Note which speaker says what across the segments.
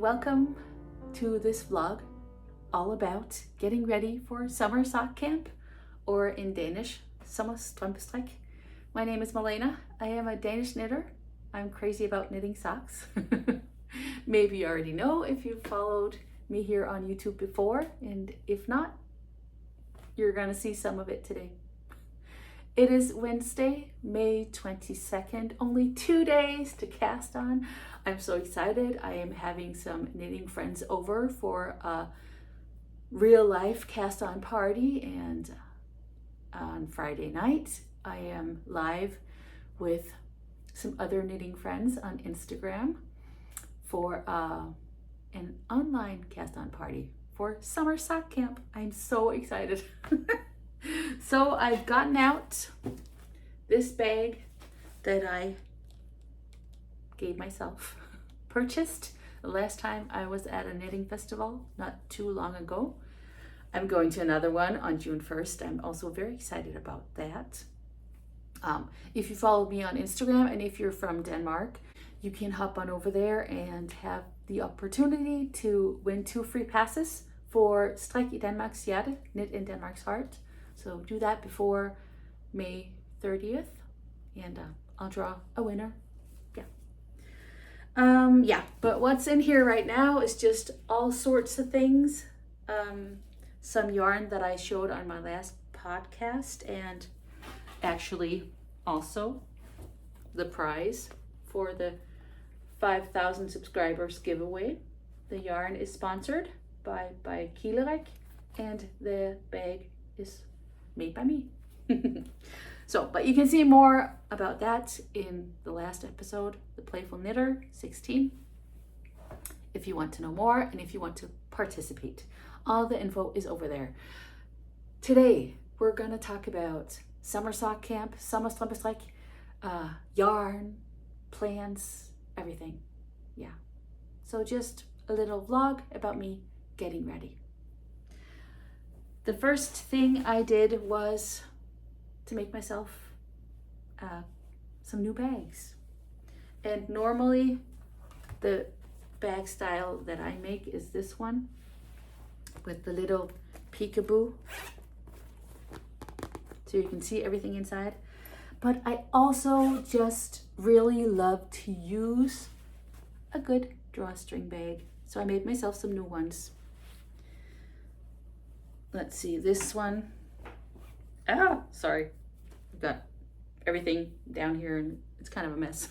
Speaker 1: welcome to this vlog all about getting ready for summer sock camp, or in Danish, sommerstrømpestrik. My name is Malene. I am a Danish knitter. I'm crazy about knitting socks. Maybe you already know if you've followed me here on YouTube before, and if not, you're gonna see some of it today. It is Wednesday, May 22nd, only 2 days to cast on. I'm so excited. I am having some knitting friends over for a real life cast on party, and on Friday night, I am live with some other knitting friends on Instagram for an online cast on party for summer sock camp. I'm so excited. So I've gotten out this bag that I gave myself, purchased the last time I was at a knitting festival not too long ago. I'm going to another one on June 1st. I'm also very excited about that. If you follow me on Instagram and if you're from Denmark, you can hop on over there and have the opportunity to win 2 free passes for Strik i Danmarks Hjerte, Knit in Denmark's Heart. So do that before May 30th, and I'll draw a winner. Yeah, but what's in here right now is just all sorts of things. Some yarn that I showed on my last podcast, and actually also the prize for the 5,000 subscribers giveaway. The yarn is sponsored by Tailoring, and the bag is made by me. But you can see more about that in the last episode, the Playful Knitter 16, if you want to know more and if you want to participate. All the info is over there. Today, we're going to talk about summer sock camp, sommerstrømpestrik, yarn, plans, everything. Yeah. So just a little vlog about me getting ready. The first thing I did was to make myself some new bags. And normally the bag style that I make is this one with the little peekaboo, so you can see everything inside. But I also just really love to use a good drawstring bag, so I made myself some new ones. Let's see, this one. Sorry. I've got everything down here and it's kind of a mess.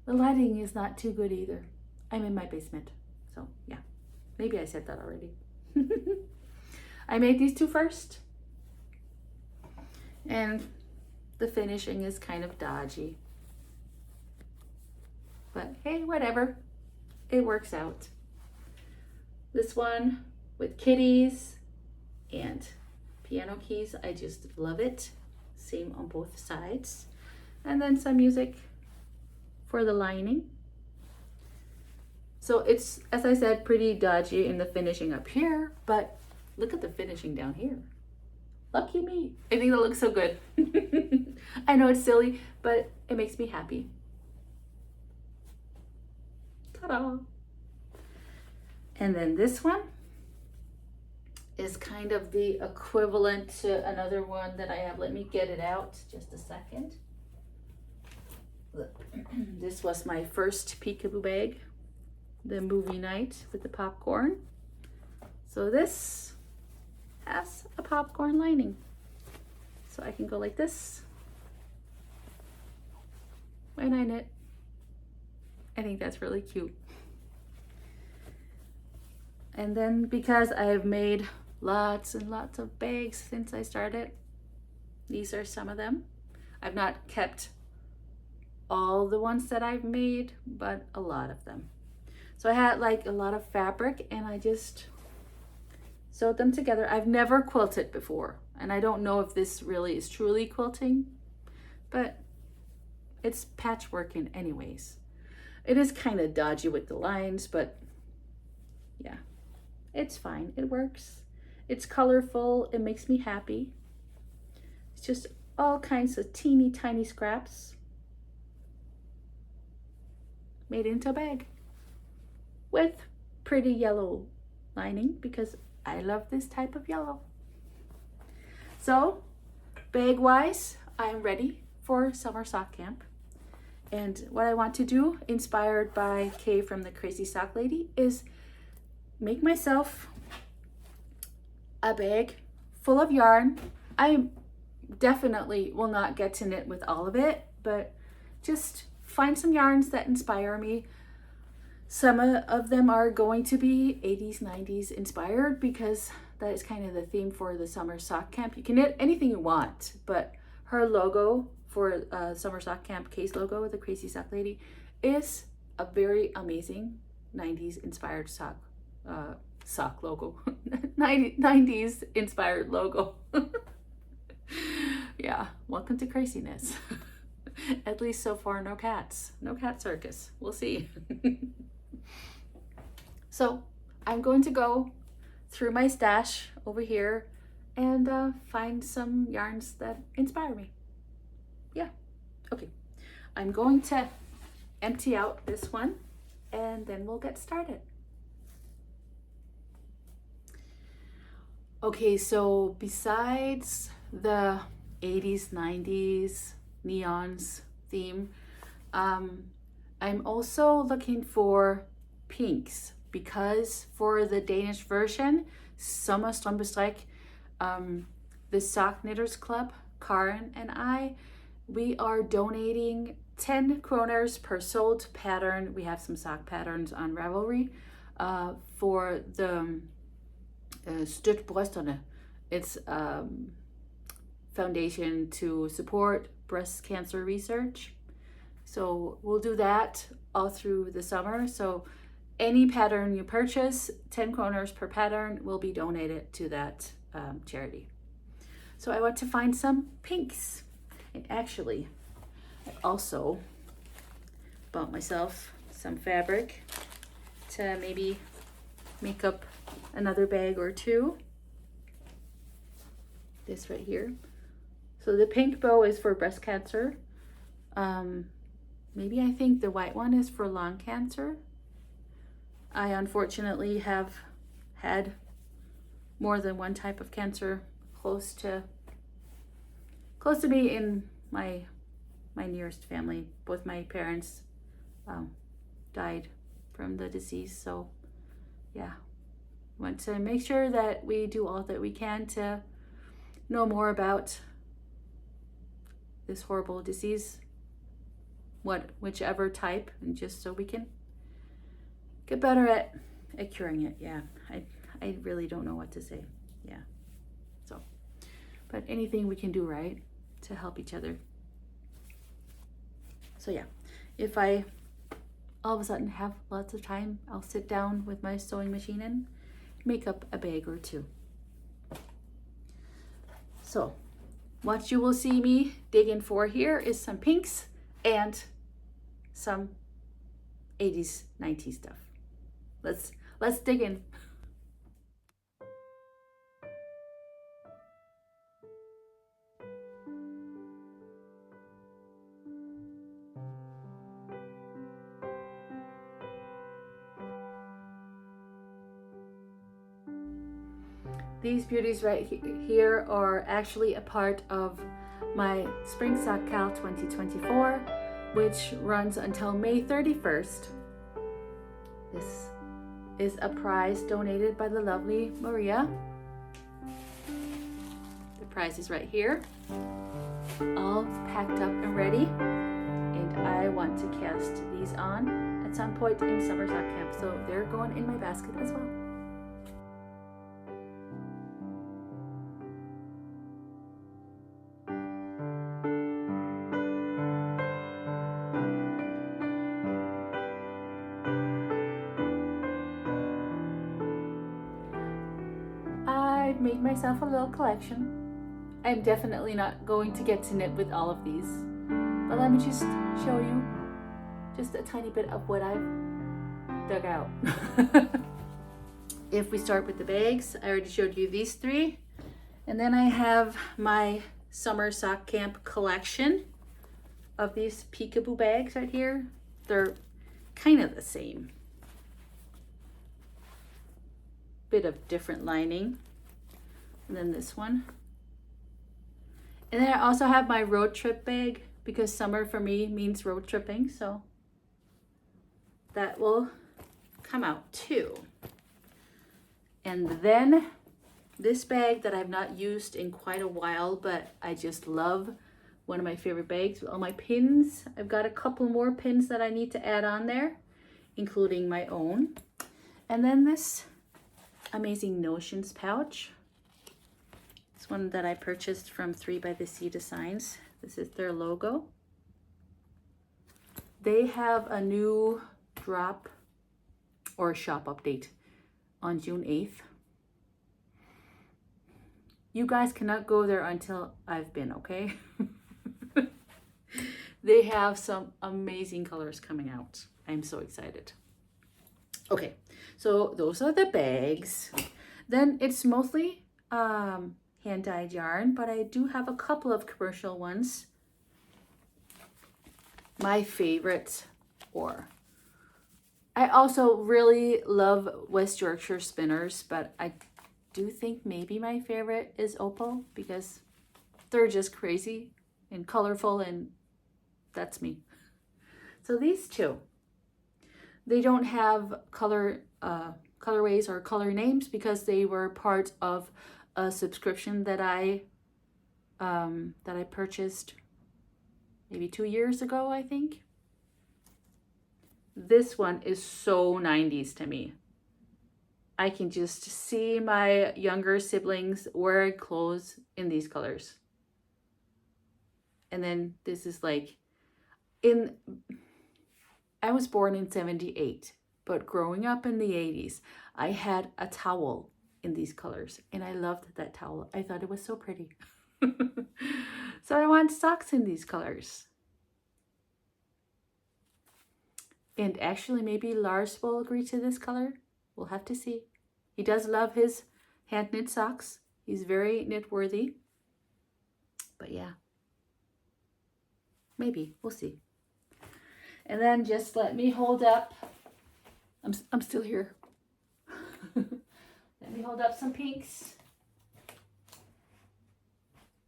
Speaker 1: The lighting is not too good either. I'm in my basement, so yeah. Maybe I said that already. I made these 2 first, and the finishing is kind of dodgy. But hey, whatever. It works out. This one with kitties and piano keys, I just love it. Same on both sides. And then some music for the lining. So it's, as I said, pretty dodgy in the finishing up here, but look at the finishing down here. Lucky me. I think that looks so good. I know it's silly, but it makes me happy. Ta-da! And then this one is kind of the equivalent to another one that I have. Let me get it out just a second. Look. This was my first peekaboo bag, the movie night with the popcorn. So this has a popcorn lining. So I can go like this when I knit. I think that's really cute. And then because I've made lots and lots of bags since I started, these are some of them. I've not kept all the ones that I've made, but a lot of them. So I had like a lot of fabric and I just sewed them together. I've never quilted before, and I don't know if this really is truly quilting, but it's patchworking anyways. It is kind of dodgy with the lines, but yeah. It's fine, it works. It's colorful, it makes me happy. It's just all kinds of teeny tiny scraps. made into a bag with pretty yellow lining because I love this type of yellow. So bag wise, I'm ready for summer sock camp. And what I want to do, inspired by Kay from the Crazy Sock Lady, is make myself a bag full of yarn. I definitely will not get to knit with all of it, but just find some yarns that inspire me. Some of them are going to be 80s, 90s inspired because that is kind of the theme for the summer sock camp. You can knit anything you want, but her logo for summer sock camp, Kay's logo with the Crazy Sock Lady, is a very amazing 90s inspired sock logo. 90s inspired logo. Yeah, welcome to craziness. At least so far, no cats. No cat circus. We'll see. So I'm going to go through my stash over here and find some yarns that inspire me. Yeah, okay. I'm going to empty out this one and then we'll get started. Okay, so besides the 80s, 90s neons theme, I'm also looking for pinks because for the Danish version, Sommer Strømpestrik, the Sock Knitters Club, Karen and I, we are donating 10 kroners per sold pattern. We have some sock patterns on Ravelry for the Støt Brysterne. It's foundation to support breast cancer research. So we'll do that all through the summer. So any pattern you purchase, 10 kroners per pattern will be donated to that charity. So I want to find some pinks. And actually, I also bought myself some fabric to maybe make up another bag or two. This right here. So the pink bow is for breast cancer. Maybe I think the white one is for lung cancer. I unfortunately have had more than one type of cancer close to me in my nearest family. Both my parents died from the disease. So yeah, want to make sure that we do all that we can to know more about this horrible disease, whichever type, and just so we can get better at curing it. Yeah, I really don't know what to say. Yeah, so, but anything we can do, right, to help each other. So yeah, if I all of a sudden have lots of time, I'll sit down with my sewing machine and make up a bag or two. So what you will see me digging for here is some pinks and some 80s, 90s stuff. Let's dig in. These beauties right here are actually a part of my Spring Sock Cal 2024, which runs until May 31st. This is a prize donated by the lovely Maria. The prize is right here, all packed up and ready. And I want to cast these on at some point in summer sock camp, so they're going in my basket as well. I've made myself a little collection. I'm definitely not going to get to knit with all of these, but let me just show you just a tiny bit of what I've dug out. If we start with the bags, I already showed you these three, and then I have my summer sock camp collection of these peekaboo bags right here. They're kind of the same. Bit of different lining. And then this one. And then I also have my road trip bag because summer for me means road tripping. So that will come out too. And then this bag that I've not used in quite a while, but I just love, one of my favorite bags with all my pins. I've got a couple more pins that I need to add on there, including my own. And then this amazing Notions pouch. It's one that I purchased from 3 by the Sea Designs. This is their logo. They have a new drop or shop update on June 8th. You guys cannot go there until I've been, okay? They have some amazing colors coming out. I'm so excited. Okay, so those are the bags. Then it's mostly hand-dyed yarn, but I do have a couple of commercial ones. My favorite, or I also really love West Yorkshire spinners, but I do think maybe my favorite is Opal because they're just crazy and colorful, and that's me. So these two, they don't have colorways or color names because they were part of a subscription that I purchased maybe 2 years ago, I think. This one is so 90s to me. I can just see my younger siblings wearing clothes in these colors. And then this is like, I was born in 78, but growing up in the 80s, I had a towel in these colors and I loved that towel. I thought it was so pretty. So I want socks in these colors. And actually maybe Lars will agree to this color. We'll have to see. He does love his hand knit socks. He's very knit worthy. But yeah, maybe, we'll see. And then just let me hold up. I'm still here. Let me hold up some pinks.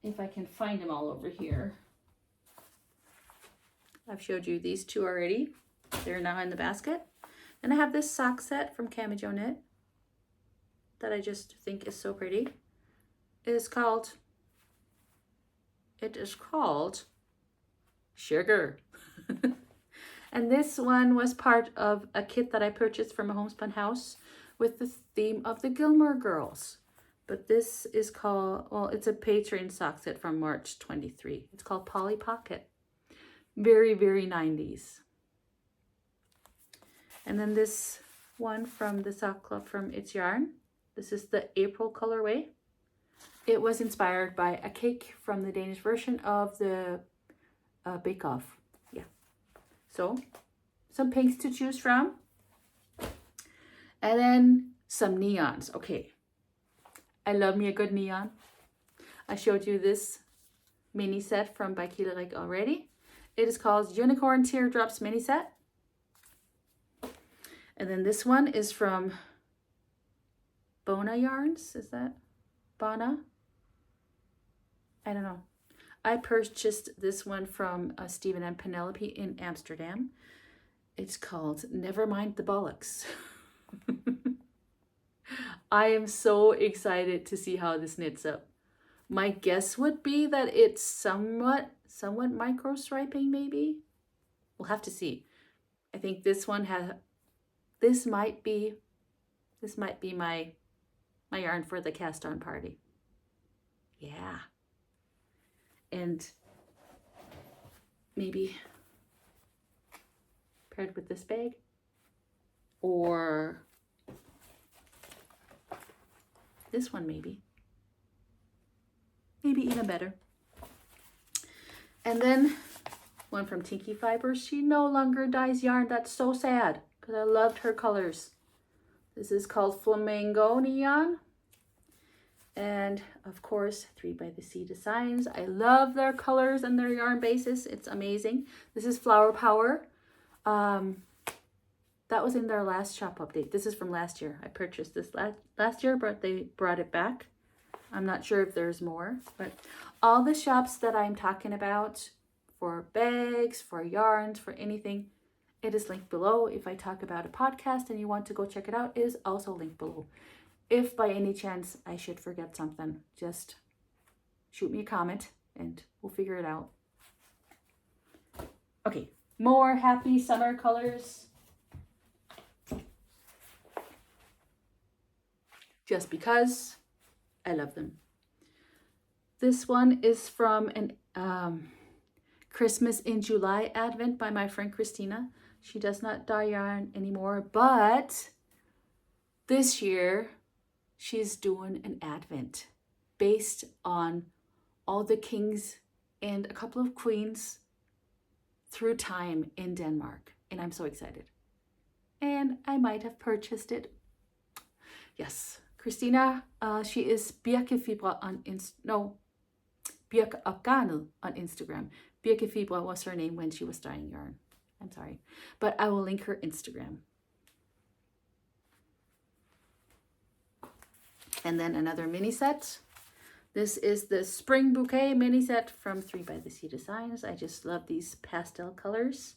Speaker 1: If I can find them all over here. I've showed you these two already. They're now in the basket. And I have this sock set from Camajo Knit that I just think is so pretty. It is called Sugar. And this one was part of a kit that I purchased from a homespun house with the theme of the Gilmore Girls. But this is called, well, it's a Patreon sock set from March 23. It's called Polly Pocket. Very, very 90s. And then this one from the sock club from It's Yarn. This is the April colorway. It was inspired by a cake from the Danish version of the Bake Off. Yeah. So, some pinks to choose from. And then some neons. Okay. I love me a good neon. I showed you this mini set from by Tailoring already. It is called Unicorn Teardrops mini set. And then this one is from Bona yarns. Is that Bona? I don't know. I purchased this one from Stephen and Penelope in Amsterdam. It's called Never Mind the Bollocks. I am so excited to see how this knits up. My guess would be that it's somewhat micro striping maybe. We'll have to see. I think this one has, this might be my yarn for the cast on party. Yeah. And maybe paired with this bag or this one maybe even better. And then one from Tinky Fibers. She no longer dyes yarn. That's so sad because I loved her colors. This is called Flamingo Neon. And of course, 3 by the Sea Designs. I love their colors and their yarn bases. It's amazing. This is Flower Power. that was in their last shop update. This is from last year. I purchased this last year, but they brought it back. I'm not sure if there's more, but all the shops that I'm talking about for bags, for yarns, for anything, it is linked below. If I talk about a podcast and you want to go check it out, it is also linked below. If by any chance I should forget something, just shoot me a comment and we'll figure it out. Okay, more happy summer colors. Just because I love them. This one is from an Christmas in July advent by my friend Christina. She does not dye yarn anymore, but this year she's doing an advent based on all the kings and a couple of queens through time in Denmark. And I'm so excited. And I might have purchased it. Yes, Christina, she is Birkefibre on Birke og Garnet on Instagram. Birkefibre was her name when she was dyeing yarn. I'm sorry, but I will link her Instagram. And then another mini set. This is the Spring Bouquet mini set from 3 by the Sea Designs. I just love these pastel colors.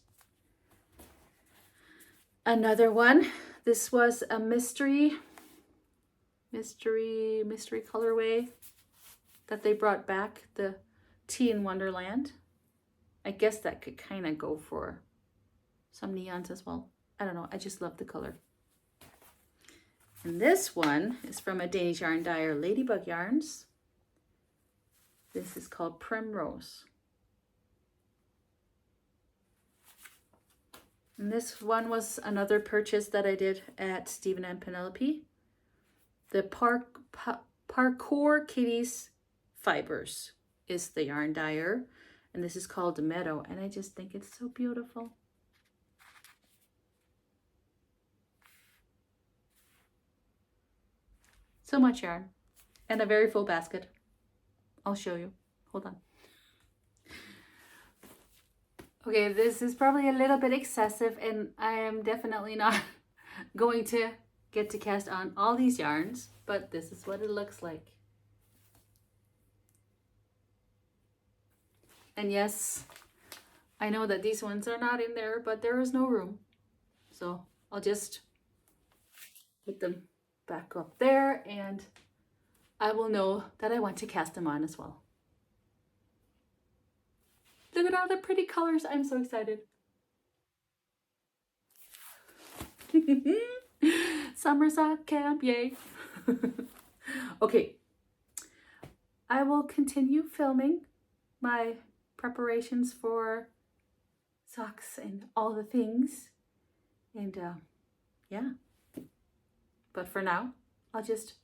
Speaker 1: Another one. This was a mystery colorway that they brought back, the Tea in Wonderland. I guess that could kind of go for some neons as well. I don't know, I just love the color. And this one is from a Danish yarn dyer, Ladybug Yarns. This is called Primrose. And this one was another purchase that I did at Stephen and Penelope. The Parkour Kitties Fibers is the yarn dyer. And this is called the Meadow. And I just think it's so beautiful. So much yarn. And a very full basket. I'll show you. Hold on. Okay, this is probably a little bit excessive, and I am definitely not going to get to cast on all these yarns, but this is what it looks like. And yes, I know that these ones are not in there, but there is no room. So I'll just put them back up there, and I will know that I want to cast them on as well. Look at all the pretty colors. I'm so excited. Summer sock camp, yay. Okay. I will continue filming my preparations for socks and all the things. And yeah. But for now, I'll just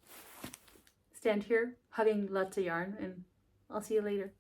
Speaker 1: stand here hugging lots of yarn, and I'll see you later.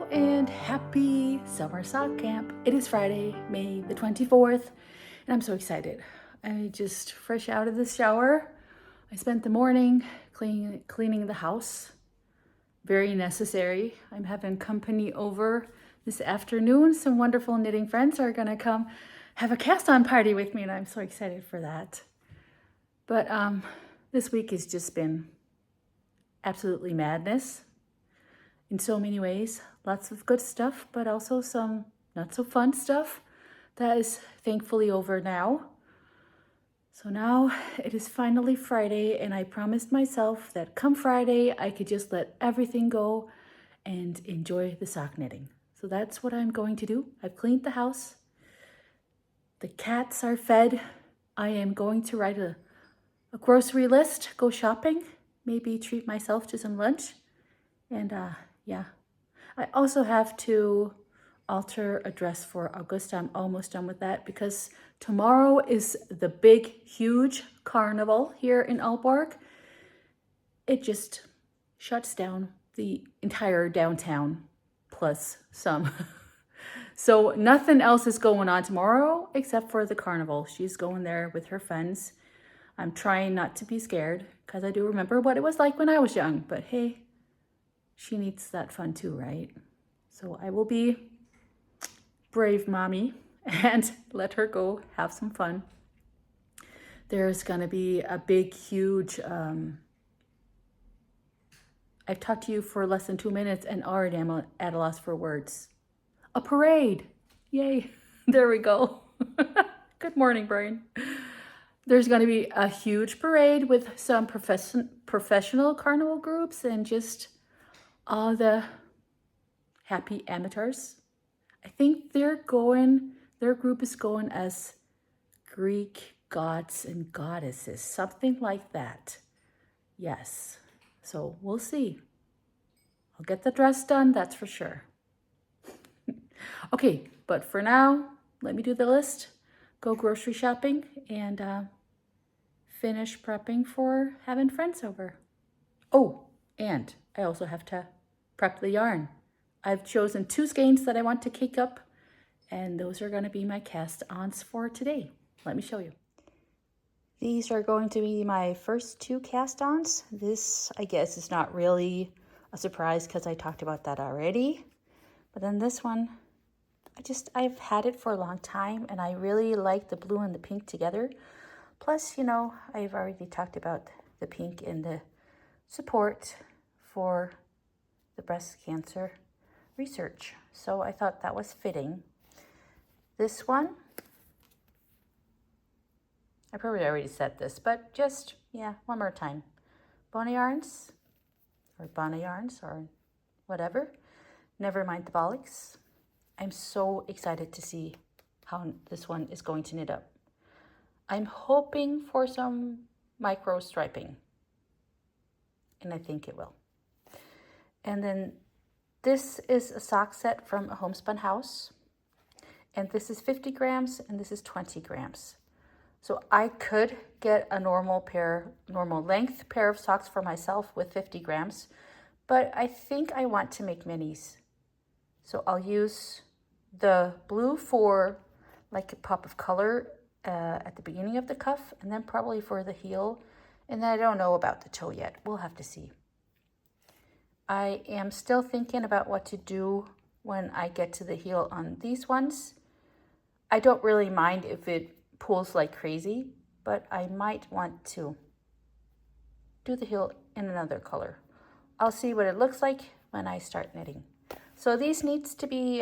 Speaker 1: And happy summer sock camp. It is Friday, May the 24th, and I'm so excited. I just fresh out of the shower. I spent the morning cleaning the house. Very necessary. I'm having company over this afternoon. Some wonderful knitting friends are gonna come have a cast on party with me, and I'm so excited for that. But this week has just been absolutely madness. In so many ways, lots of good stuff, but also some not so fun stuff that is thankfully over now. So now it is finally Friday, and I promised myself that come Friday, I could just let everything go and enjoy the sock knitting. So that's what I'm going to do. I've cleaned the house. The cats are fed. I am going to write a grocery list, go shopping, maybe treat myself to some lunch. And yeah, I also have to alter a dress for August. I'm almost done with that because tomorrow is the big, huge carnival here in Aalborg. It just shuts down the entire downtown plus some. So nothing else is going on tomorrow except for the carnival. She's going there with her friends. I'm trying not to be scared because I do remember what it was like when I was young. But hey, she needs that fun too, right? So I will be brave mommy and let her go have some fun. There's going to be a big, huge... I've talked to you for less than 2 minutes and already I'm at a loss for words. A parade. Yay. There we go. Good morning, brain. There's going to be a huge parade with some professional carnival groups and just all the happy amateurs. I think their group is going as Greek gods and goddesses, something like that. Yes. So we'll see. I'll get the dress done, that's for sure. Okay, but for now, let me do the list, go grocery shopping, and finish prepping for having friends over. Oh, and I also have to prep the yarn. I've chosen 2 skeins that I want to cake up, and those are going to be my cast-ons for today. Let me show you. These are going to be my first 2 cast-ons. This, I guess, is not really a surprise because I talked about that already. But then this one, I've had it for a long time, and I really like the blue and the pink together. Plus, you know, I've already talked about the pink in the support for the breast cancer research. So I thought that was fitting. This one, I probably already said this, but just, yeah, one more time. Bona yarns, or whatever. Never mind the Bollocks. I'm so excited to see how this one is going to knit up. I'm hoping for some micro striping, and I think it will. And then this is a sock set from a homespun house, and this is 50 grams, and this is 20 grams. So I could get a normal length pair of socks for myself with 50 grams, but I think I want to make minis. So I'll use the blue for like a pop of color at the beginning of the cuff, and then probably for the heel. And then I don't know about the toe yet. We'll have to see. I am still thinking about what to do when I get to the heel on these ones. I don't really mind if it pulls like crazy, but I might want to do the heel in another color. I'll see what it looks like when I start knitting. So these need to be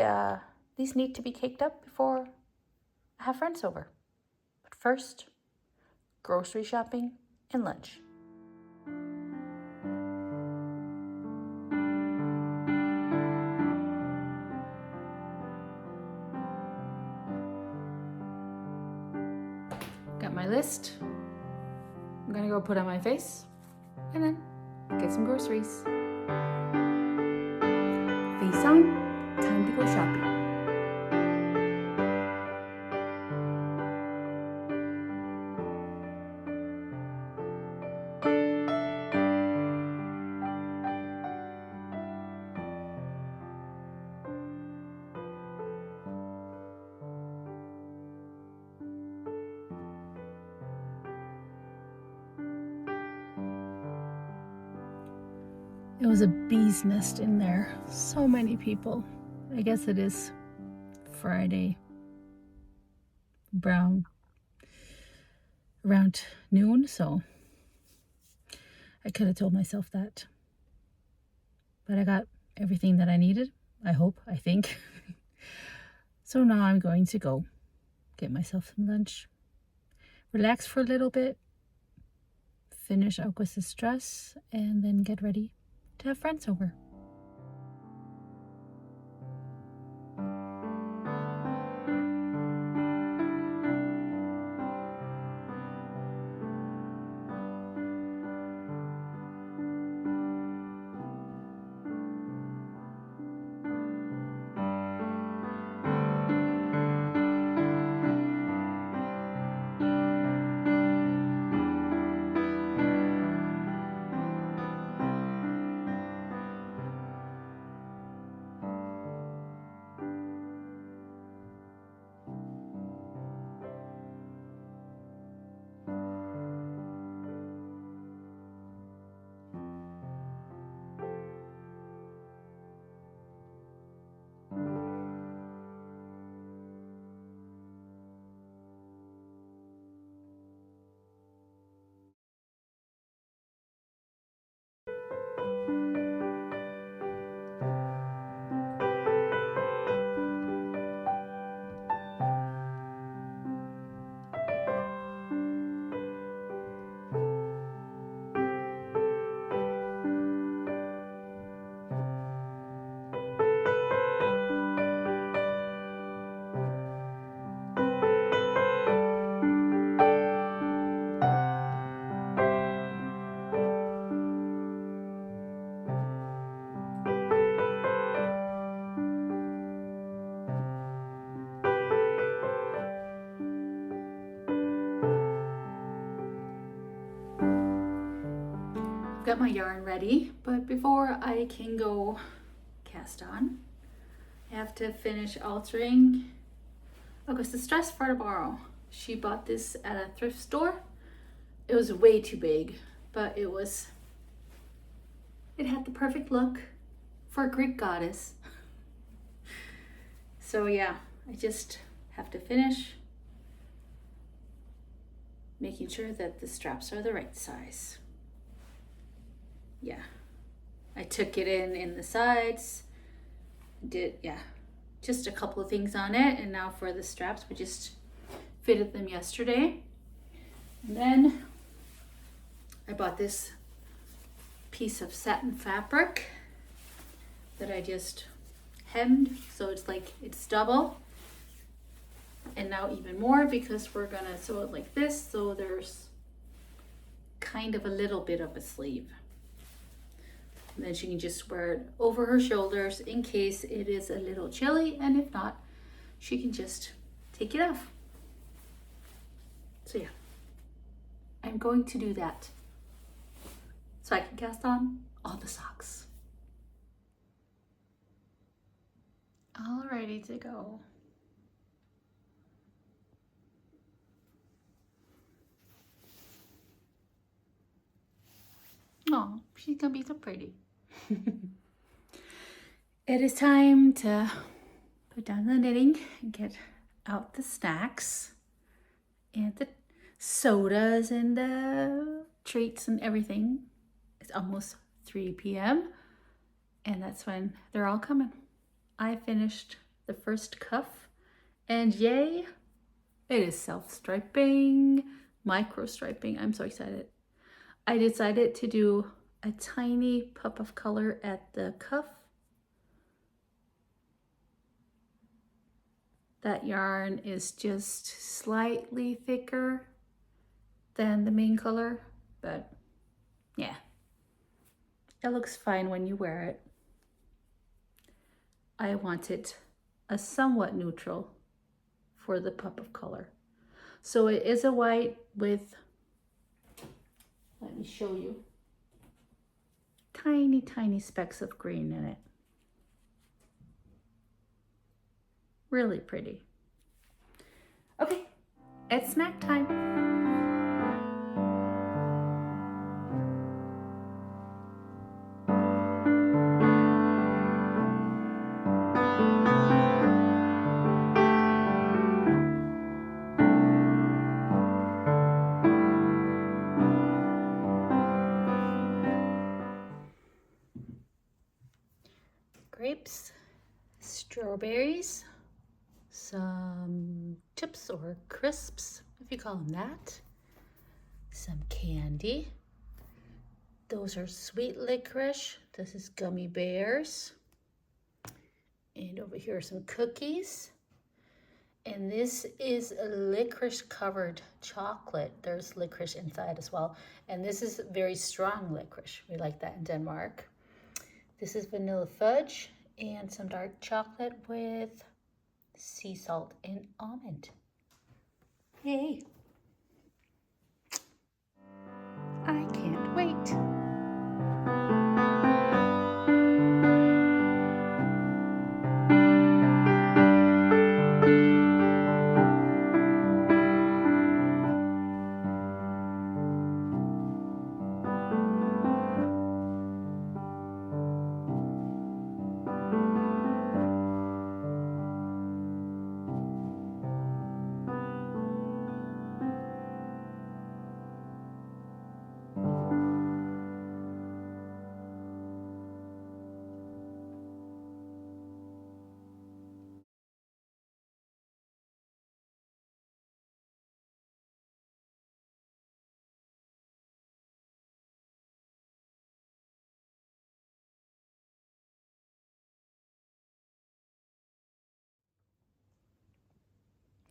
Speaker 1: caked up before I have friends over. But first, grocery shopping and lunch. Got my list. I'm gonna go put on my face and then get some groceries. Face on, time to go shopping. It was a bee's nest in there. So many people. I guess it is Friday. Around noon, so I could have told myself that. But I got everything that I needed. I hope, I think. So now I'm going to go get myself some lunch. relax for a little bit, finish August's dress, and then get ready to have friends over. Got my yarn ready, but before I can go cast on, I have to finish altering Augustus' dress for tomorrow. She bought this at a thrift store. It was way too big, but it had the perfect look for a Greek goddess. So yeah, I just have to finish making sure that the straps are the right size. Yeah, I took it in the sides, just a couple of things on it, and now for the straps, we just fitted them yesterday. And then I bought this piece of satin fabric that I just hemmed, so it's double, and now even more because we're gonna sew it like this, so there's kind of a little bit of a sleeve. And then she can just wear it over her shoulders in case it is a little chilly, and if not, she can just take it off. So yeah, I'm going to do that so I can cast on all the socks. All ready to go. Oh, she's gonna be so pretty. It is time to put down the knitting and get out the snacks and the sodas and the treats and everything. It's almost 3 p.m. and that's when they're all coming. I finished the first cuff, and yay, it is self-striping, micro striping. I'm so excited. I decided to do a tiny puff of color at the cuff. That yarn is just slightly thicker than the main color, but yeah, it looks fine when you wear it. I wanted a somewhat neutral for the puff of color. So it is a white with, let me show you, tiny, tiny specks of green in it. Really pretty. Okay, it's snack time. Grapes, strawberries, some chips or crisps, if you call them that, some candy. Those are sweet licorice. This is gummy bears. And over here are some cookies. And this is a licorice covered chocolate. There's licorice inside as well. And this is very strong licorice. We like that in Denmark. This is vanilla fudge and some dark chocolate with sea salt and almond. Yay! I can't wait.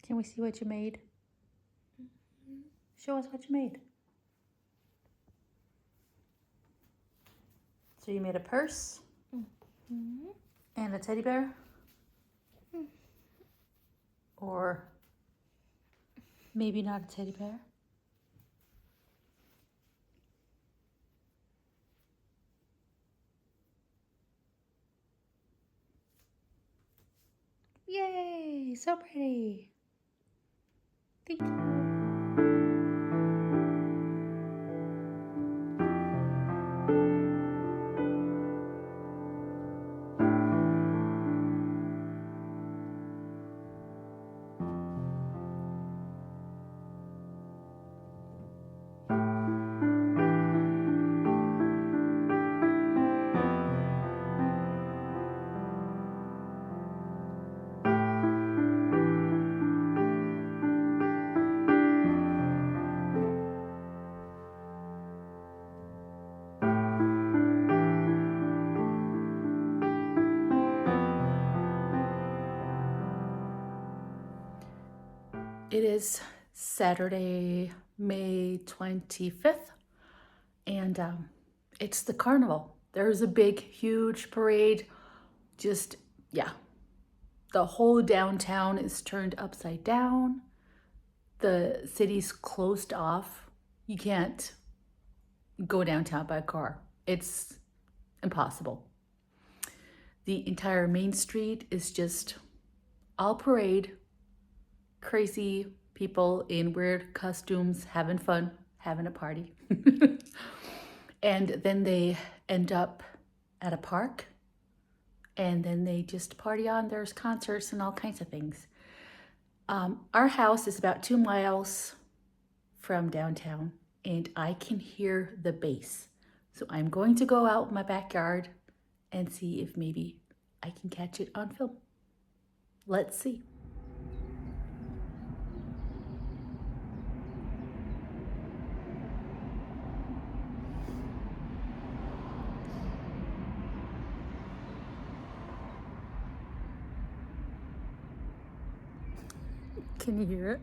Speaker 1: Can we see what you made? Show us what you made. So you made a purse and a teddy bear? Or maybe not a teddy bear? Yay! So pretty. Thank you. It is Saturday, May 25th, and it's the Carnival. There's a big, huge parade. Just, yeah, the whole downtown is turned upside down. The city's closed off. You can't go downtown by car. It's impossible. The entire main street is just all parade. Crazy people in weird costumes having fun, having a party. And then they end up at a park, and then they just party on. There's concerts and all kinds of things. Our house is about 2 miles from downtown, and I can hear the bass. So I'm going to go out in my backyard and see if maybe I can catch it on film. Let's see. Can you hear it?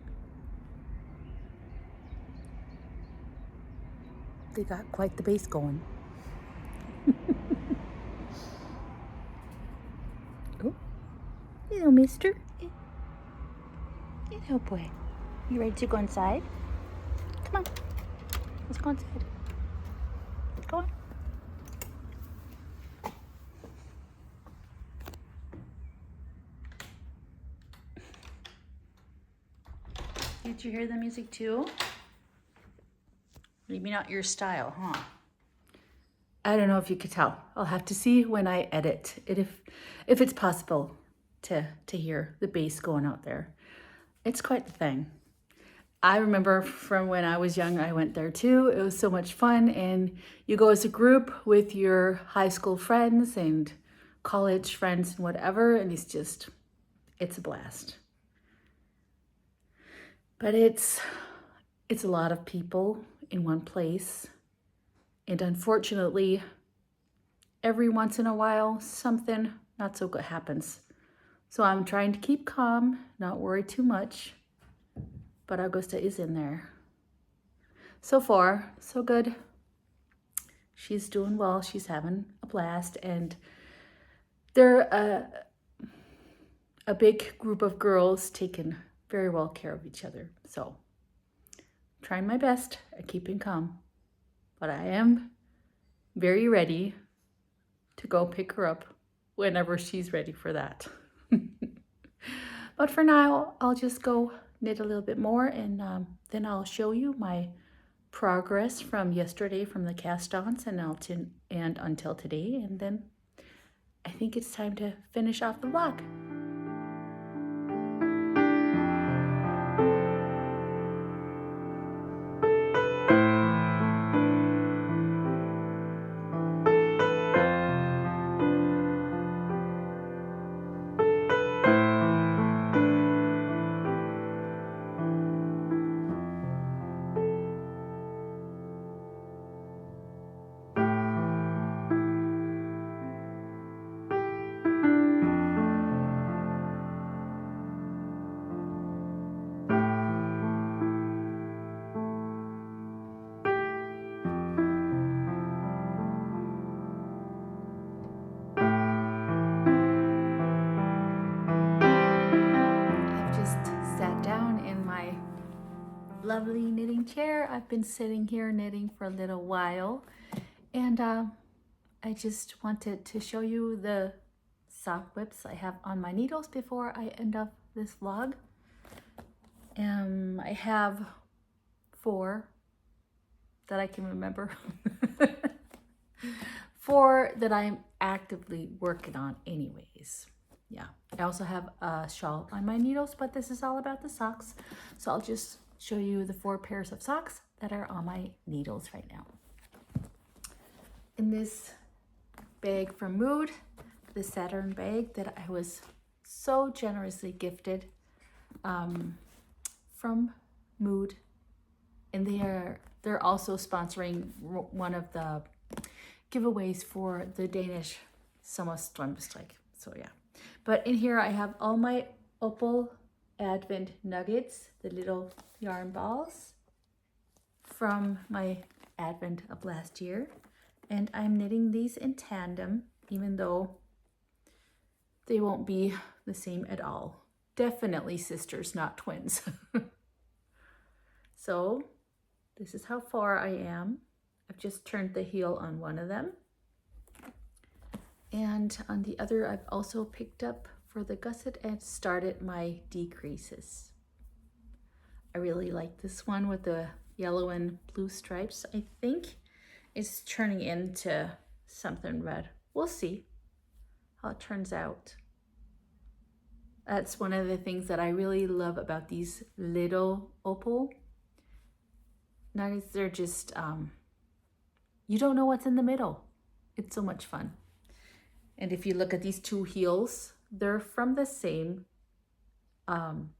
Speaker 1: They got quite the bass going. Oh, hello, mister. Hello, boy. You ready to go inside? Come on. Let's go inside. Go on. Did you hear the music too? Maybe not your style, huh? I don't know if you could tell. I'll have to see when I edit it if it's possible to hear the bass going out there. It's quite the thing. I remember from when I was young, I went there too. It was so much fun, and you go as a group with your high school friends and college friends and whatever, and it's a blast. But it's a lot of people, in one place. And unfortunately, every once in a while, something not so good happens. So I'm trying to keep calm, not worry too much. But Augusta is in there. So far, so good. She's doing well. She's having a blast. And they're a big group of girls taking very well care of each other. So trying my best at keeping calm. But I am very ready to go pick her up whenever she's ready for that. But for now, I'll just go knit a little bit more, and then I'll show you my progress from yesterday from the cast-ons and until today, and then I think it's time to finish off the vlog. Lovely knitting chair. I've been sitting here knitting for a little while, and I just wanted to show you the sock whips I have on my needles before I end up this vlog. I have 4 that I can remember. 4 that I'm actively working on anyways. Yeah, I also have a shawl on my needles, but this is all about the socks, so I'll just show you the 4 pairs of socks that are on my needles right now. In this bag from Mood, the Saturn bag that I was so generously gifted from Mood, and they're also sponsoring one of the giveaways for the Danish Stripey. So yeah, but in here I have all my Opal Advent nuggets, the little yarn balls from my Advent of last year, and I'm knitting these in tandem, even though they won't be the same at all. Definitely sisters, not twins. So this is how far I am. I've just turned the heel on one of them, and on the other I've also picked up for the gusset and started my decreases. I really like this one with the yellow and blue stripes. I think it's turning into something red. We'll see how it turns out. That's one of the things that I really love about these little Opal nuggets. They're just, you don't know what's in the middle. It's so much fun. And if you look at these 2 heels, they're from the same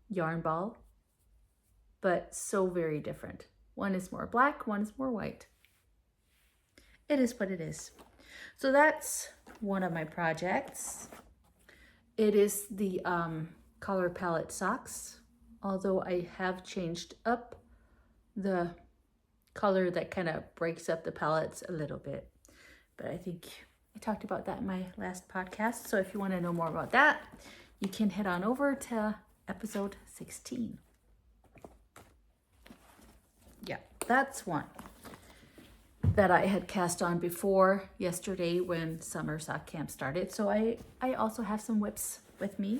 Speaker 1: yarn ball, but so very different. One is more black, one is more white. It is what it is. So that's one of my projects. It is the color palette socks, although I have changed up the color that kind of breaks up the palettes a little bit. But I think I talked about that in my last podcast. So if you want to know more about that, you can head on over to episode 16. Yeah, that's one that I had cast on before yesterday when summer sock camp started. So I also have some whips with me.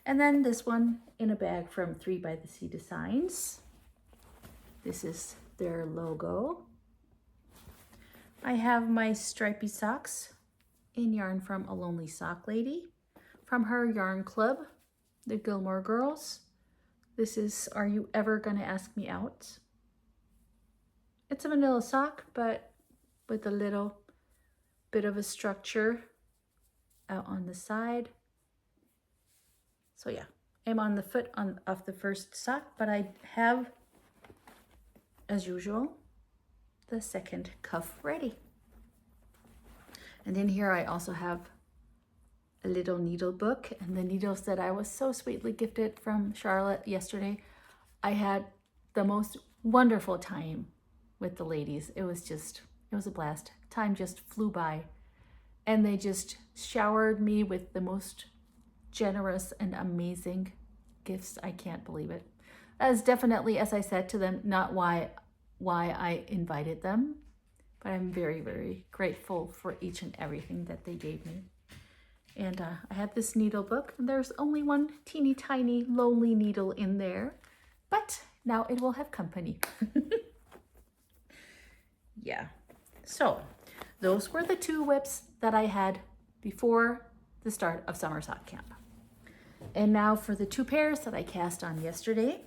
Speaker 1: And then this one in a bag from 3 by the Sea Designs. This is their logo. I have my stripy socks in yarn from Alonelysocklady from her yarn club, the Gilmore Girls. This is Are You Ever Gonna Ask Me Out? It's a vanilla sock, but with a little bit of a structure out on the side. So yeah, I'm on the foot of the first sock, but I have, as usual, the second cuff ready. And in here I also have a little needle book and the needles that I was so sweetly gifted from Charlotte yesterday. I had the most wonderful time with the ladies. It was a blast. Time just flew by and they just showered me with the most generous and amazing gifts. I can't believe it. That is definitely, as I said to them, not why I invited them, but I'm very, very grateful for each and everything that they gave me. And I have this needle book. There's only one teeny tiny lonely needle in there, but now it will have company. Yeah. So those were the 2 whips that I had before the start of summer sock camp. And now for the 2 pairs that I cast on yesterday.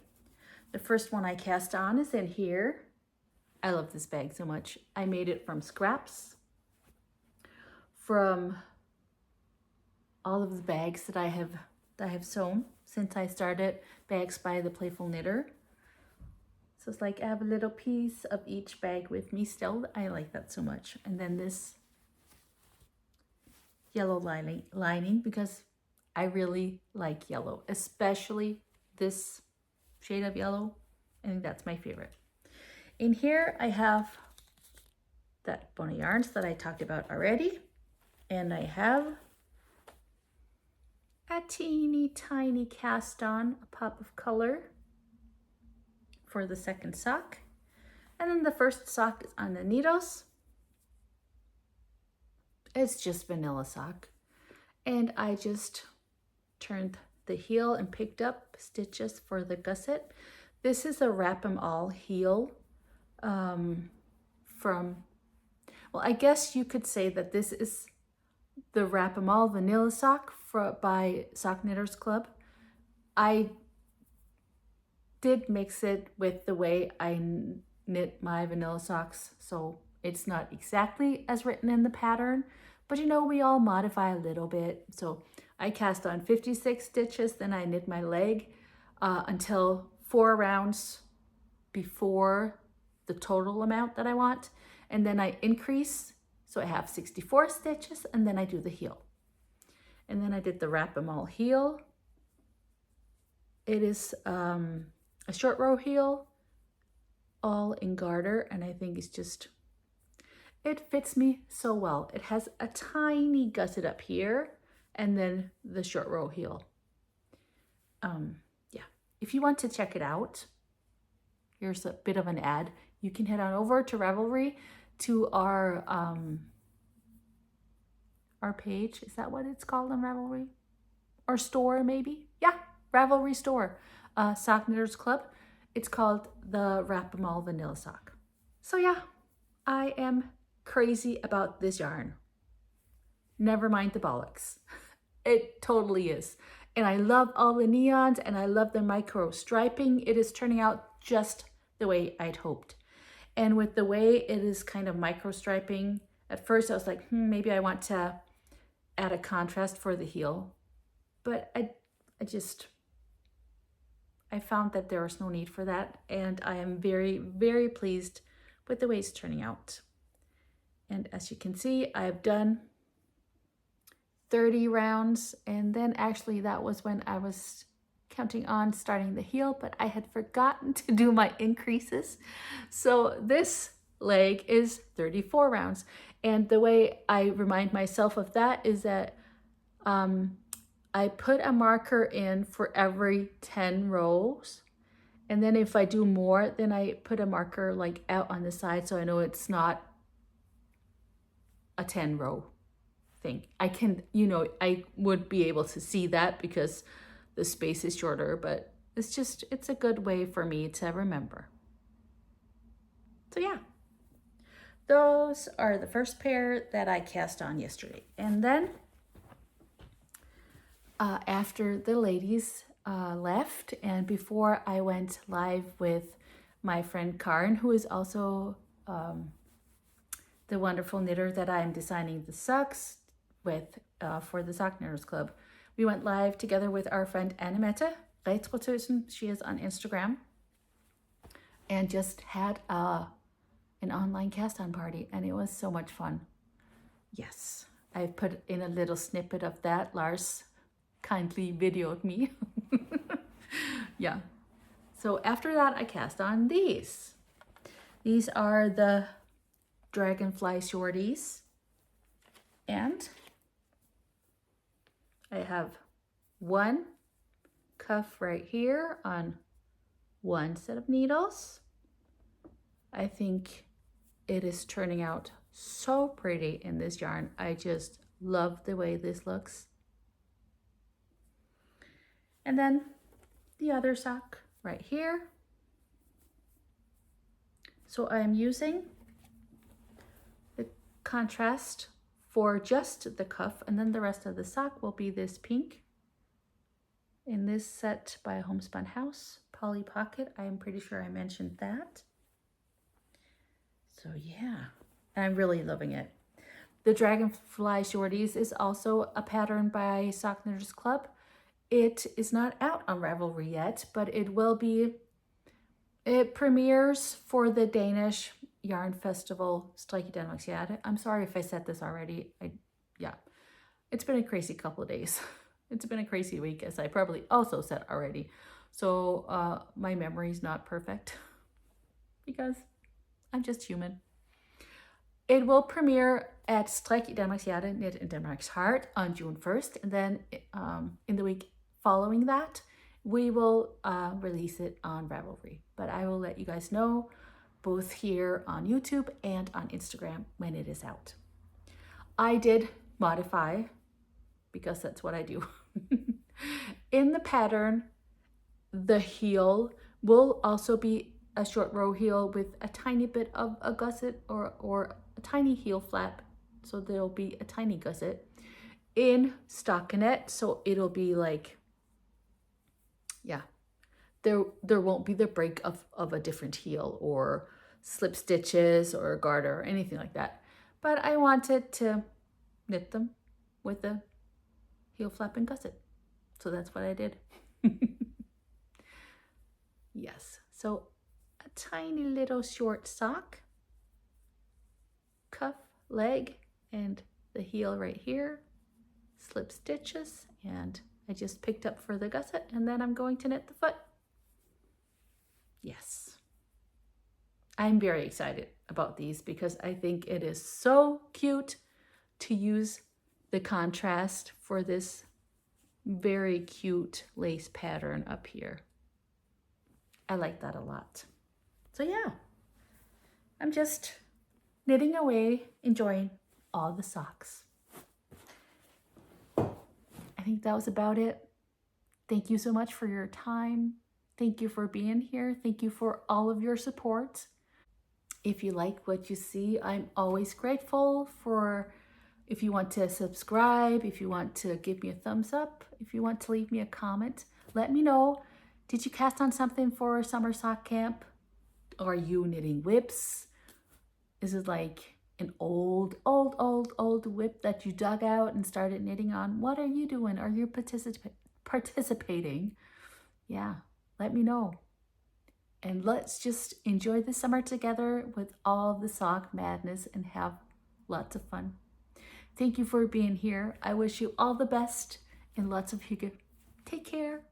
Speaker 1: The first one I cast on is in here. I love this bag so much. I made it from scraps from all of the bags that I have sewn since I started Bags by the Playful Knitter. So it's like I have a little piece of each bag with me still. I like that so much. And then this yellow lining because I really like yellow, especially this shade of yellow. I think that's my favorite. In here I have that Bona yarns that I talked about already. And I have a teeny tiny cast on, a pop of color for the second sock. And then the first sock is on the needles. It's just vanilla sock. And I just turned the heel and picked up stitches for the gusset. This is a wrap 'em all heel from, well, I guess you could say that this is the wrap 'em all vanilla sock by Sock Knitters Club. I did mix it with the way I knit my vanilla socks, so it's not exactly as written in the pattern, but you know, we all modify a little bit. So I cast on 56 stitches, then I knit my leg until 4 rounds before the total amount that I want, and then I increase, so I have 64 stitches, and then I do the heel. And then I did the wrap 'em all heel. It is a short row heel, all in garter, and I think it's just, it fits me so well. It has a tiny gusset up here, and then the short row heel. Yeah, if you want to check it out, here's a bit of an ad. You can head on over to Ravelry to our page. Is that what it's called on Ravelry? Or store, maybe? Yeah, Ravelry store. Sock Knitters Club. It's called the Wrap 'em All Vanilla Sock. So yeah, I am crazy about this yarn. Never mind the Bollocks. It totally is. And I love all the neons and I love the micro striping. It is turning out just the way I'd hoped. And with the way it is kind of micro striping, at first I was like, maybe I want to add a contrast for the heel. But I found that there was no need for that. And I am very, very pleased with the way it's turning out. And as you can see, I've done 30 rounds. And then actually that was when I was counting on starting the heel, but I had forgotten to do my increases. So this leg is 34 rounds. And the way I remind myself of that is that I put a marker in for every 10 rows. And then if I do more, then I put a marker like out on the side so I know it's not a 10 row thing. I can, I would be able to see that because the space is shorter, but it's a good way for me to remember. So yeah, those are the first pair that I cast on yesterday. And then after the ladies left and before I went live with my friend Karen, who is also the wonderful knitter that I'm designing the socks with for the Sock Knitters Club, we went live together with our friend Annemette Retrotusen. She is on Instagram, and just had a an online cast-on party, and it was so much fun. Yes, I've put in a little snippet of that. Lars kindly videoed me. Yeah. So after that, I cast on these. These are the Dragonfly shorties. And I have one cuff right here on one set of needles. I think it is turning out so pretty in this yarn. I just love the way this looks. And then the other sock right here. So I am using the contrast for just the cuff, and then the rest of the sock will be this pink in this set by Homespun House, Polly Pocket. I am pretty sure I mentioned that. So yeah, I'm really loving it. The Dragonfly Shorties is also a pattern by Sock Knitters Club. It is not out on Ravelry yet, but it will be. It premieres for the Danish Yarn Festival, Stripey Danmarks Hjerte. I'm sorry if I said this already. Yeah, it's been a crazy couple of days. It's been a crazy week, as I probably also said already. So my memory is not perfect because I'm just human. It will premiere at Stripey Danmarks Hjerte, Knit in Denmark's Heart on June 1st. And then in the week following that, we will release it on Ravelry. But I will let you guys know both here on YouTube and on Instagram when it is out. I did modify, because that's what I do. In the pattern, the heel will also be a short row heel with a tiny bit of a gusset or a tiny heel flap. So there'll be a tiny gusset in stockinette. So it'll be like, yeah, there won't be the break of a different heel or slip stitches or a garter or anything like that. But I wanted to knit them with a heel flap and gusset. So that's what I did. Yes, so a tiny little short sock, cuff, leg, and the heel right here, slip stitches, and I just picked up for the gusset, and then I'm going to knit the foot. Yes, I'm very excited about these because I think it is so cute to use the contrast for this very cute lace pattern up here. I like that a lot. So yeah, I'm just knitting away, enjoying all the socks. I think that was about it. Thank you so much for your time. Thank you for being here. Thank you for all of your support. If you like what you see, I'm always grateful for if you want to subscribe, if you want to give me a thumbs up, if you want to leave me a comment, let me know. Did you cast on something for summer sock camp? Are you knitting whips? Is it like an old whip that you dug out and started knitting on? What are you doing? Are you participating? Yeah, let me know. And let's just enjoy the summer together with all the sock madness and have lots of fun. Thank you for being here. I wish you all the best and lots of hygge. Take care.